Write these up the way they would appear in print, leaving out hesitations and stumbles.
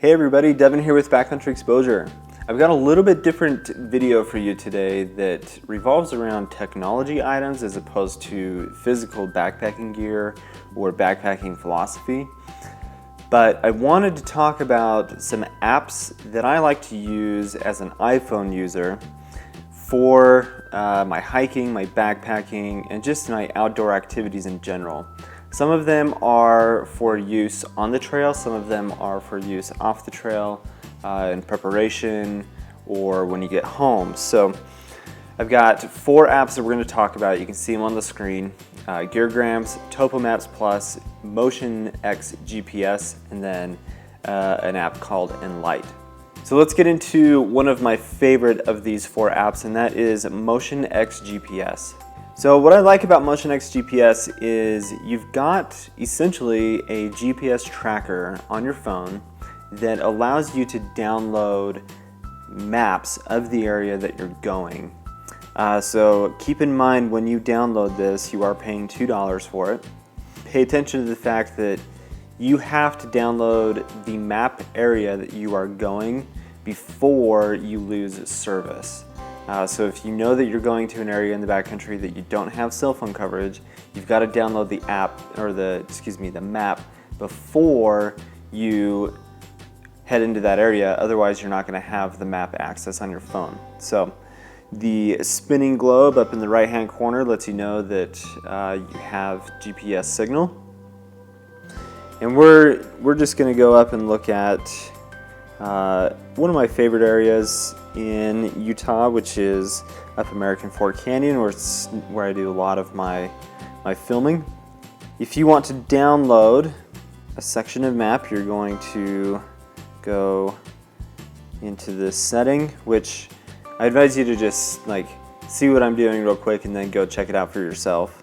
Hey everybody, Devin here with Backcountry Exposure. I've got a little bit different video for you today that revolves around technology items as opposed to physical backpacking gear or backpacking philosophy. But I wanted to talk about some apps that I like to use as an iPhone user for my hiking, my backpacking, and just my outdoor activities in general. Some of them are for use on the trail, some of them are for use off the trail in preparation or when you get home. So I've got 4 apps that we're going to talk about. You can see them on the screen. Geargrams, Topo Maps Plus, Motion X GPS, and then an app called Enlight. So let's get into one of my favorite of these 4 apps, and that is Motion X GPS. So what I like about Motion X GPS is you've got essentially a GPS tracker on your phone that allows you to download maps of the area that you're going. So keep in mind when you download this, you are paying $2 for it. Pay attention to the fact that you have to download the map area that you are going before you lose service. So if you know that you're going to an area in the backcountry that you don't have cell phone coverage, you've got to download the app, or the map before you head into that area. Otherwise, you're not going to have the map access on your phone. So the spinning globe up in the right-hand corner lets you know that you have GPS signal. And we're just going to go up and look at one of my favorite areas in Utah, which is up American Fork Canyon, where I do a lot of my filming. If you want to download a section of map, you're going to go into this setting, which I advise you to just see what I'm doing real quick and then go check it out for yourself.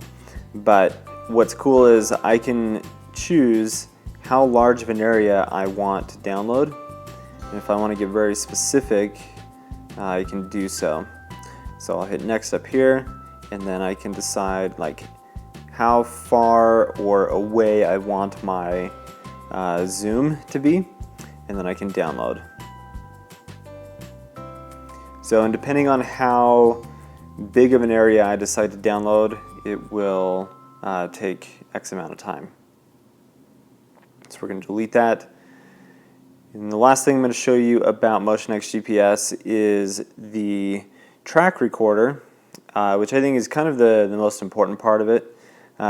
But what's cool is I can choose how large of an area I want to download. And if I want to get very specific, I can do so. So I'll hit next up here, and then I can decide how far or away I want my zoom to be, and then I can download. So, and depending on how big of an area I decide to download, it will take X amount of time. So we're going to delete that. And the last thing I'm going to show you about Motion X GPS is the track recorder, which I think is kind of the most important part of it,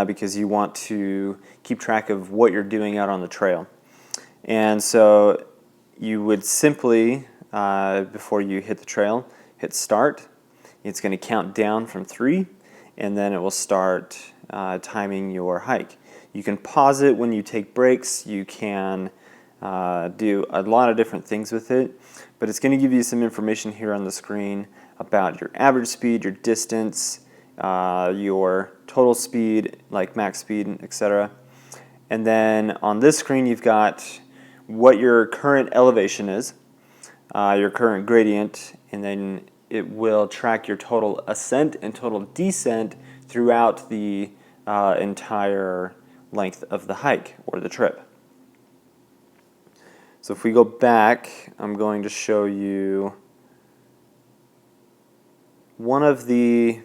because you want to keep track of what you're doing out on the trail. And so you would simply, before you hit the trail, hit start. It's going to count down from 3, and then it will start timing your hike. You can pause it when you take breaks. You can do a lot of different things with it, but it's going to give you some information here on the screen about your average speed, your distance, your total speed, like max speed, etc. And then on this screen you've got what your current elevation is, your current gradient, and then it will track your total ascent and total descent throughout the entire length of the hike or the trip. So if we go back, I'm going to show you one of the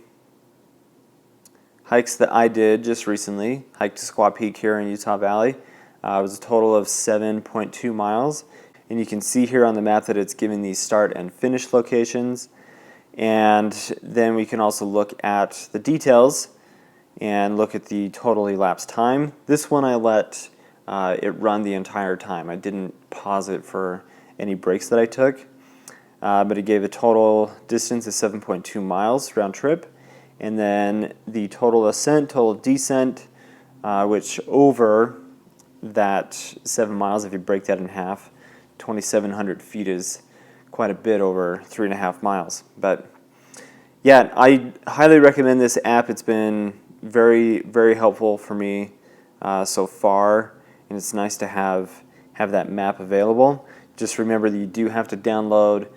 hikes that I did just recently. Hiked to Squaw Peak here in Utah Valley. It was a total of 7.2 miles. And you can see here on the map that it's giving these start and finish locations. And then we can also look at the details and look at the total elapsed time. This one I let it run the entire time. I didn't pause it for any breaks that I took, but it gave a total distance of 7.2 miles round trip, and then the total ascent, total descent, which over that 7 miles, if you break that in half, 2,700 feet is quite a bit over 3.5 miles. But yeah, I highly recommend this app. It's been very, very helpful for me so far. And it's nice to have that map available. Just remember that you do have to download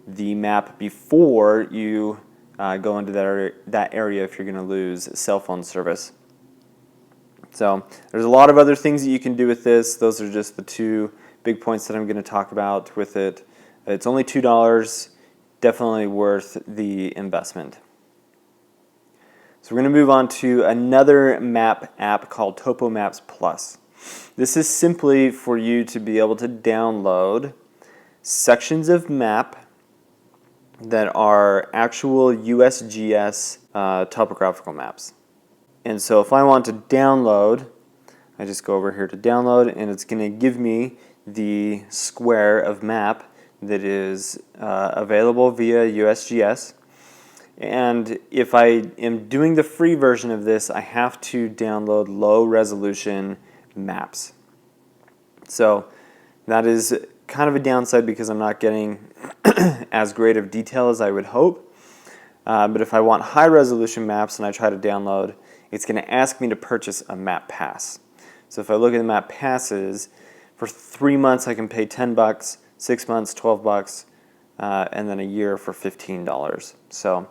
the map before you go into that area if you're going to lose cell phone service. So there's a lot of other things that you can do with this. Those are just the 2 big points that I'm going to talk about with it. It's only $2, definitely worth the investment. So we're going to move on to another map app called Topo Maps Plus. This is simply for you to be able to download sections of map that are actual USGS topographical maps. And so if I want to download, I just go over here to download, and it's going to give me the square of map that is available via USGS. And if I am doing the free version of this, I have to download low resolution maps. So that is kind of a downside because I'm not getting as great of detail as I would hope. But if I want high resolution maps and I try to download, it's going to ask me to purchase a map pass. So if I look at the map passes, for 3 months I can pay $10, 6 months $12, and then a year for $15. So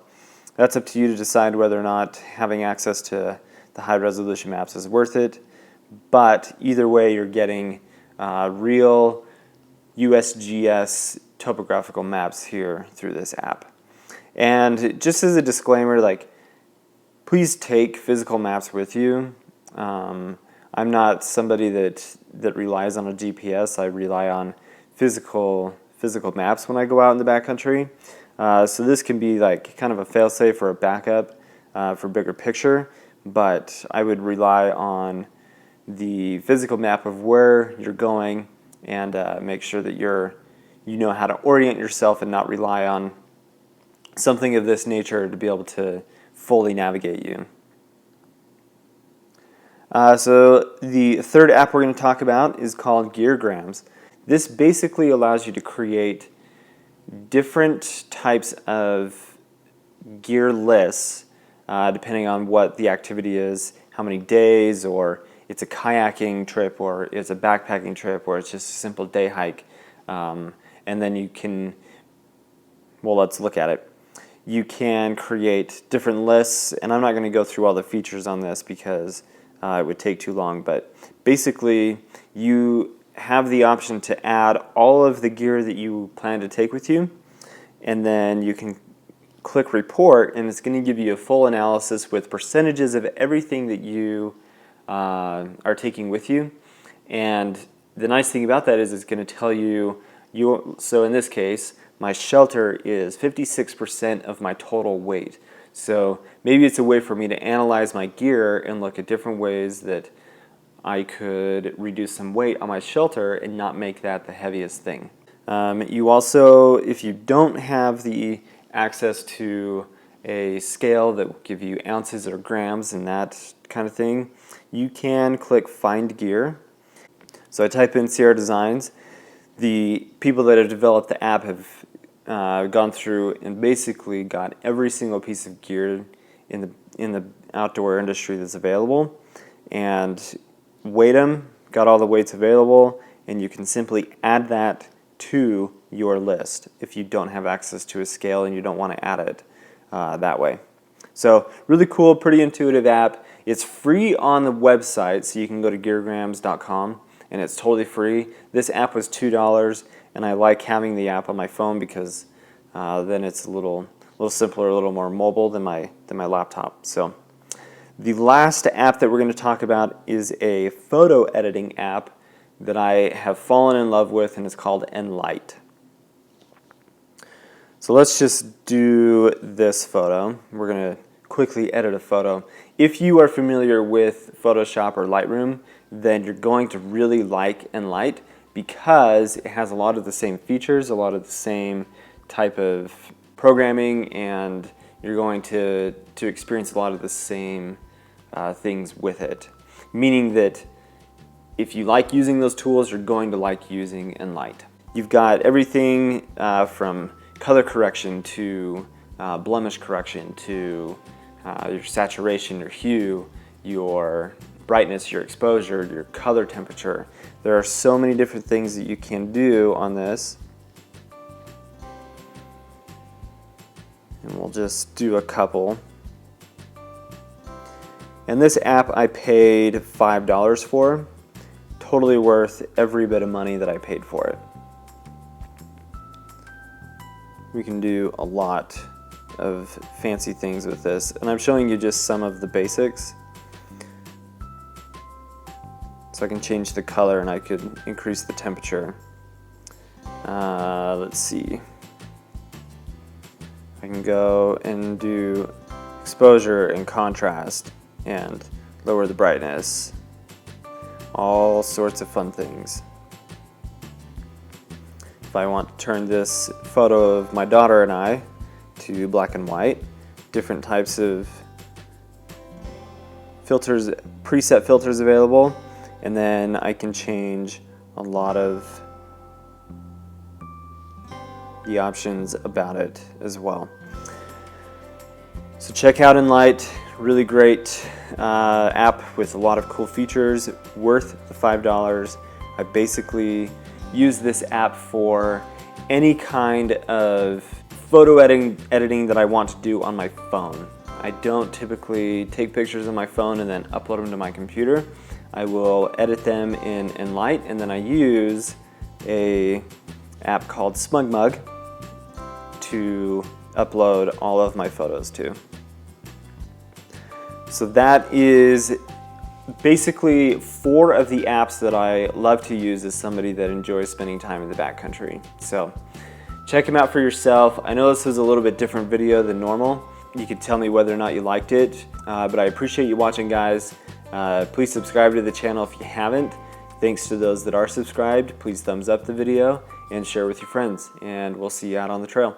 that's up to you to decide whether or not having access to the high resolution maps is worth it. But either way, you're getting real USGS topographical maps here through this app. And just as a disclaimer, like, please take physical maps with you. I'm not somebody that relies on a GPS. I rely on physical maps when I go out in the backcountry. So this can be like kind of a fail-safe or a backup for bigger picture, but I would rely on the physical map of where you're going and make sure that you know how to orient yourself and not rely on something of this nature to be able to fully navigate you. So the third app we're going to talk about is called Geargrams. This basically allows you to create different types of gear lists depending on what the activity is, how many days, or it's a kayaking trip, or it's a backpacking trip, or it's just a simple day hike. And then you can, well, let's look at it. You can create different lists, and I'm not going to go through all the features on this because it would take too long, but basically you have the option to add all of the gear that you plan to take with you, and then you can click report, and it's going to give you a full analysis with percentages of everything that you are taking with you. And the nice thing about that is it's going to tell you, so in this case, my shelter is 56% of my total weight. So maybe it's a way for me to analyze my gear and look at different ways that I could reduce some weight on my shelter and not make that the heaviest thing. You also, if you don't have the access to a scale that will give you ounces or grams and that kind of thing, you can click Find Gear. So I type in Sierra Designs. The people that have developed the app have gone through and basically got every single piece of gear in the outdoor industry that's available and weighed them, got all the weights available, and you can simply add that to your list if you don't have access to a scale and you don't want to add it that way. So really cool, pretty intuitive app. It's free on the website, so you can go to geargrams.com and it's totally free. This app was $2, and I like having the app on my phone because then it's a little simpler, a little more mobile than my laptop. So the last app that we're going to talk about is a photo editing app that I have fallen in love with, and it's called Enlight. So let's just do this photo. We're going to quickly edit a photo. If you are familiar with Photoshop or Lightroom, then you're going to really like Enlight because it has a lot of the same features, a lot of the same type of programming, and you're going to experience a lot of the same things with it. Meaning that if you like using those tools, you're going to like using Enlight. You've got everything from color correction to blemish correction to your saturation, your hue, your brightness, your exposure, your color temperature. There are so many different things that you can do on this. And we'll just do a couple. And this app I paid $5 for. totally worth every bit of money that I paid for it. We can do a lot of fancy things with this, and I'm showing you just some of the basics. So I can change the color and I could increase the temperature. Let's see. I can go and do exposure and contrast and lower the brightness. All sorts of fun things. If I want to turn this photo of my daughter and I to black and white, different types of filters, preset filters available, and then I can change a lot of the options about it as well. So check out Enlight, really great app with a lot of cool features, worth the $5. I basically use this app for any kind of photo editing that I want to do on my phone. I don't typically take pictures on my phone and then upload them to my computer. I will edit them in Enlight, and then I use a app called Smugmug to upload all of my photos to. So that is basically 4 of the apps that I love to use as somebody that enjoys spending time in the backcountry. So check them out for yourself. I know this was a little bit different video than normal. You could tell me whether or not you liked it, but I appreciate you watching, guys. Please subscribe to the channel if you haven't. Thanks to those that are subscribed. Please thumbs up the video and share with your friends, and we'll see you out on the trail.